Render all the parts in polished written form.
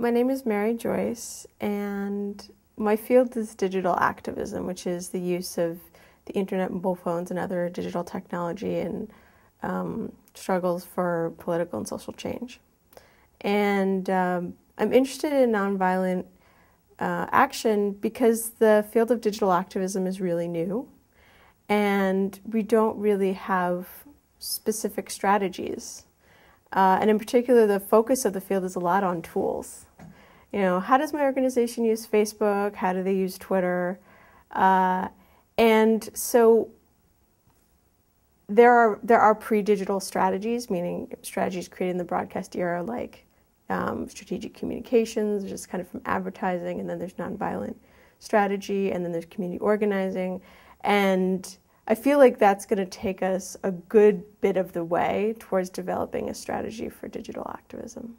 My name is Joyce, and my field is digital activism, which is the use of the internet, mobile phones, and other digital technology in struggles for political and social change. And I'm interested in nonviolent action because the field of digital activism is really new, and we don't really have specific strategies. And in particular, the focus of the field is a lot on tools. You know, how does my organization use Facebook? How do they use Twitter? And so there are pre-digital strategies, meaning strategies created in the broadcast era, like strategic communications, just kind of from advertising, and then there's nonviolent strategy, and then there's community organizing. And I feel like that's going to take us a good bit of the way towards developing a strategy for digital activism.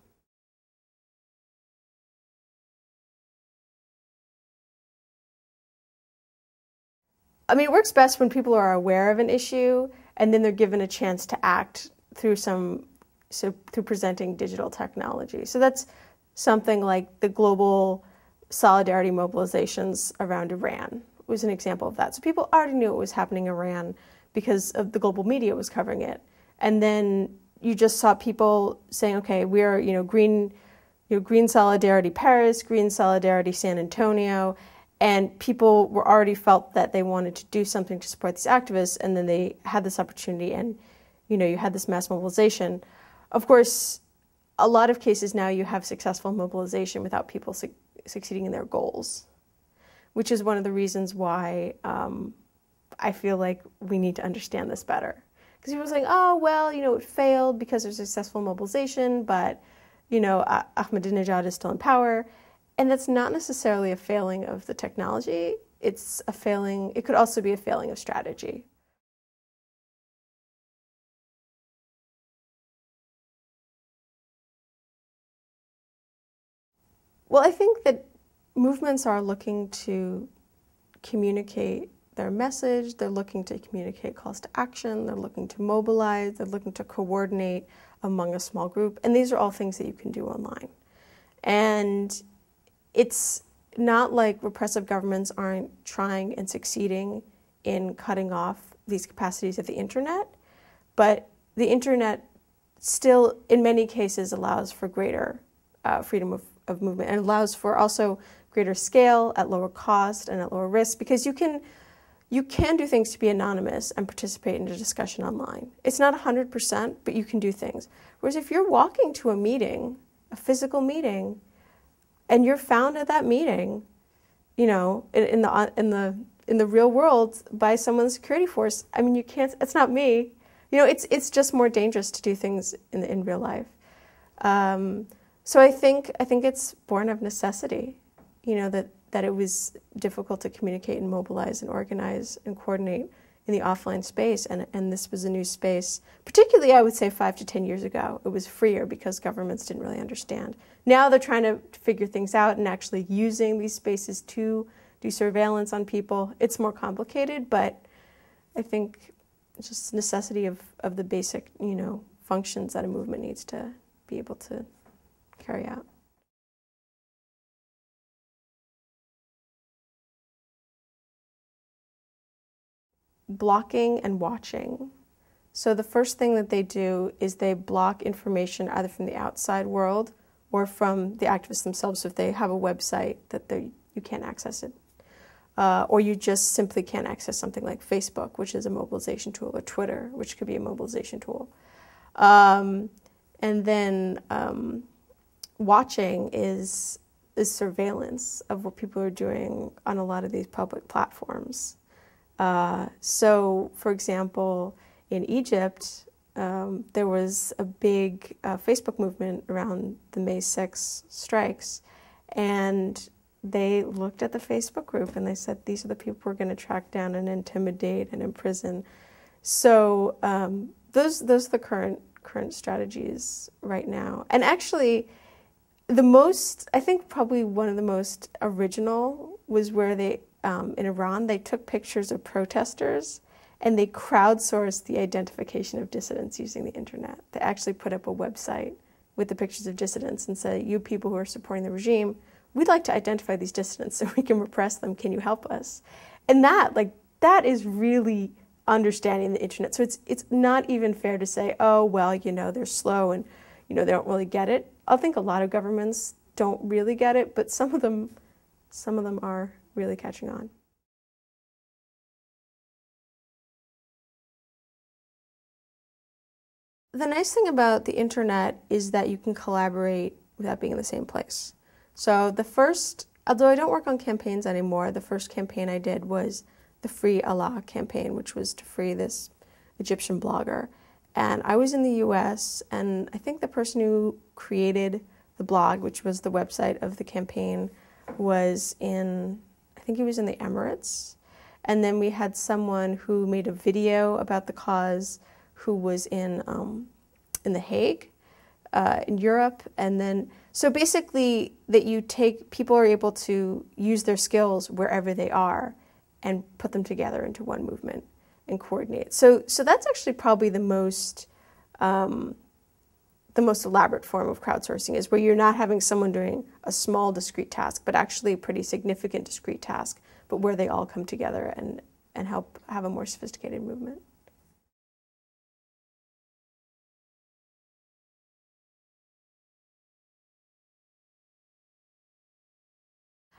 I mean, it works best when people are aware of an issue and then they're given a chance to act through through presenting digital technology. So that's something like the global solidarity mobilizations around Iran was an example of that. So people already knew what was happening in Iran because of the global media was covering it. And then you just saw people saying, okay, we are, green solidarity Paris, green solidarity San Antonio, and people were already felt that they wanted to do something to support these activists, and then they had this opportunity, and you had this mass mobilization. Of course, a lot of cases now you have successful mobilization without people succeeding in their goals, which is one of the reasons why I feel like we need to understand this better. Because people are saying, oh, well, it failed because there's successful mobilization, but, Ahmadinejad is still in power. And that's not necessarily a failing of the technology. It's a failing, it could also be a failing of strategy. Well, I think that movements are looking to communicate their message, they're looking to communicate calls to action, they're looking to mobilize, they're looking to coordinate among a small group, and these are all things that you can do online. And it's not like repressive governments aren't trying and succeeding in cutting off these capacities of the internet, but the internet still, in many cases, allows for greater freedom of movement, and allows for also greater scale at lower cost and at lower risk, because you can do things to be anonymous and participate in a discussion online. It's not 100%, but you can do things. Whereas if you're walking to a meeting, a physical meeting, and you're found at that meeting, in the real world by someone's security force, I mean, you can't. It's not me. It's just more dangerous to do things in real life. So I think it's born of necessity. That it was difficult to communicate and mobilize and organize and coordinate in the offline space, and this was a new space. Particularly, I would say 5 to 10 years ago, it was freer because governments didn't really understand. Now they're trying to figure things out and actually using these spaces to do surveillance on people. It's more complicated, but I think it's just necessity of the basic, functions that a movement needs to be able to carry out. Blocking and watching. So the first thing that they do is they block information either from the outside world or from the activists themselves. So if they have a website that you can't access it, or you just simply can't access something like Facebook, which is a mobilization tool, or Twitter, which could be a mobilization tool. And then watching is surveillance of what people are doing on a lot of these public platforms. So, for example, in Egypt, there was a big Facebook movement around the May 6 strikes, and they looked at the Facebook group and they said, these are the people we're going to track down and intimidate and imprison. So those are the current strategies right now. And actually, I think probably one of the most original was where they, in Iran, they took pictures of protesters and they crowdsourced the identification of dissidents using the internet. They actually put up a website with the pictures of dissidents and say, you people who are supporting the regime, we'd like to identify these dissidents so we can repress them. Can you help us? And that is really understanding the internet. So it's not even fair to say, oh, well, they're slow and, they don't really get it. I think a lot of governments don't really get it, but some of them are really catching on. The nice thing about the internet is that you can collaborate without being in the same place. So although I don't work on campaigns anymore, the first campaign I did was the Free Allah campaign, which was to free this Egyptian blogger. And I was in the US, and I think the person who created the blog, which was the website of the campaign, was I think he was in the Emirates. And then we had someone who made a video about the cause who was in The Hague, in Europe. And then, so basically people are able to use their skills wherever they are and put them together into one movement and coordinate. So that's actually probably the most elaborate form of crowdsourcing, is where you're not having someone doing a small discrete task, but actually a pretty significant discrete task, but where they all come together and help have a more sophisticated movement.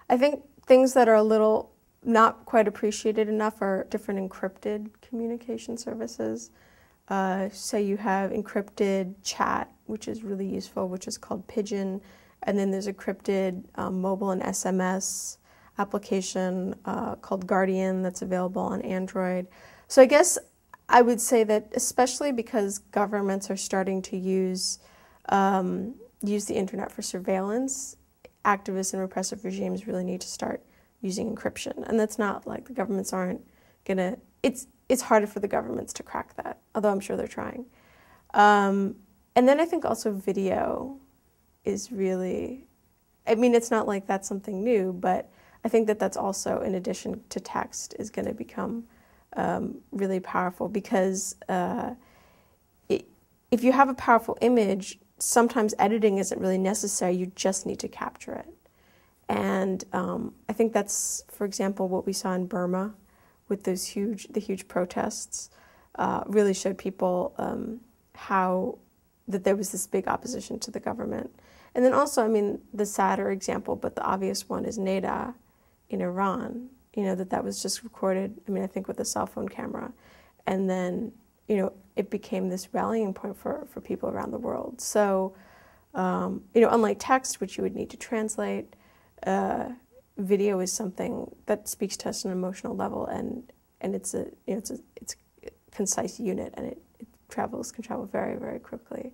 I think things that are a little not quite appreciated enough are different encrypted communication services. So you have encrypted chat, which is really useful, which is called Pigeon. And then there's encrypted mobile and SMS application called Guardian that's available on Android. So I guess I would say that especially because governments are starting to use the internet for surveillance, activist and repressive regimes really need to start using encryption. And that's not like the governments aren't gonna, it's harder for the governments to crack that, although I'm sure they're trying. And then I think also video is really, it's not like that's something new, but I think that that's also, in addition to text, is gonna become really powerful, because if you have a powerful image, sometimes editing isn't really necessary, you just need to capture it. And I think that's, for example, what we saw in Burma with the huge protests, really showed people how that there was this big opposition to the government. And then also, the sadder example, but the obvious one, is Neda in Iran, that was just recorded, I think with a cell phone camera. And then, it became this rallying point for people around the world. So, unlike text, which you would need to translate, video is something that speaks to us on an emotional level, and it's a concise unit, and it can travel very, very quickly.